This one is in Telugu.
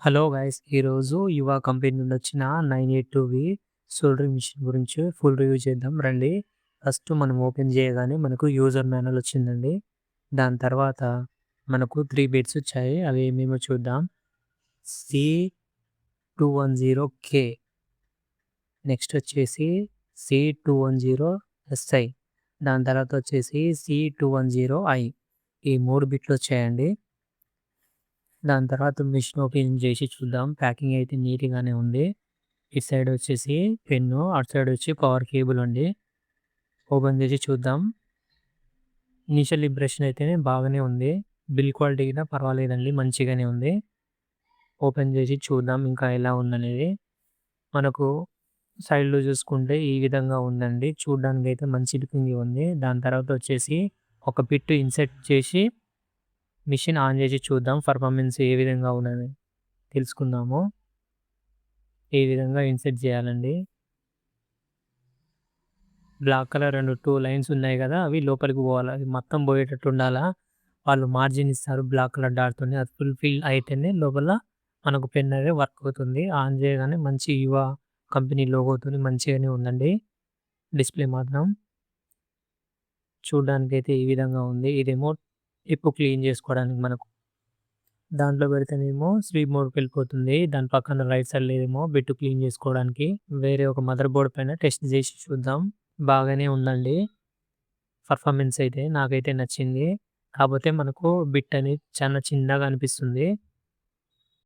Hello guys! ఈరోజు యువ కంపెనీ నుండి వచ్చిన 982వి సోల్డరింగ్ మిషన్ గురించి ఫుల్ రివ్యూ చేద్దాం రండి. ఫస్ట్ మనం ఓపెన్ చేయగానే మనకు యూజర్ మాన్యువల్ వచ్చిందండి. దాని తర్వాత మనకు 3 బిట్స్ వచ్చాయి. అవి ఏమేమో చూద్దాం. C210K, నెక్స్ట్ వచ్చేసి C210SI, దాని తర్వాత వచ్చేసి C210I. ఈ 3 బిట్లు వచ్చాయండి. దాని తర్వాత మిషన్ ఓపెన్ చేసి చూద్దాం. ప్యాకింగ్ అయితే నీట్‌గానే ఉంది. ఇటు సైడ్ వచ్చేసి పెన్ను, అటు సైడ్ వచ్చి పవర్ కేబుల్ అండి. ఓపెన్ చేసి చూద్దాం. ఇనిషియల్ ఇంప్రెషన్ అయితే బాగానే ఉంది. బిల్ క్వాలిటీ కూడా పర్వాలేదండి, మంచిగానే ఉంది. ఓపెన్ చేసి చూద్దాం ఇంకా ఎలా ఉందనేది. మనకు సైడ్‌లో చూసుకుంటే ఈ విధంగా ఉందండి. చూడ్డానికైతే మంచి లుకింగ్ ఉంది. దాని తర్వాత వచ్చేసి ఒక బిట్ ఇన్సర్ట్ చేసి మిషన్ ఆన్ చేసి చూద్దాం. పర్ఫార్మెన్స్ ఏ విధంగా ఉన్నది తెలుసుకుందాము. ఈ విధంగా ఇన్సర్ట్ చేయాలండి. బ్లాక్ కలర్ 2 లైన్స్ ఉన్నాయి కదా! అవి లోపలికి పోవాలి. అది మొత్తం పోయేటట్టు ఉండాలా. వాళ్ళు మార్జిన్ ఇస్తారు బ్లాక్ కలర్ డాట్‌తోని. అది ఫుల్‌ఫిల్ అయితేనే లోపల మనకు పెన్ అనేది వర్క్ అవుతుంది. ఆన్ చేయగానే మంచి యువ కంపెనీ లోగోతోని మంచిగానే ఉందండి. డిస్‌ప్లే మాత్రం చూడ్డానికైతే ఈ విధంగా ఉంది. ఇదేమో టిప్ క్లీన్ చేసుకోవడానికి మనకు. దాంట్లో పెడితేనేమో స్లీప్ మోడ్‌కెళ్ళిపోతుంది. దాని పక్కన రైట్ సైడ్‌లో ఏమో బిట్ క్లీన్ చేసుకోవడానికి. వేరే ఒక మదర్ బోర్డ్ పైన టెస్ట్ చేసి చూద్దాం. బాగానే ఉందండి. పర్ఫార్మెన్స్ అయితే నాకైతే నచ్చింది. కాపోతే మనకు బిట్ అనేది చాలా చిన్నగా అనిపిస్తుంది.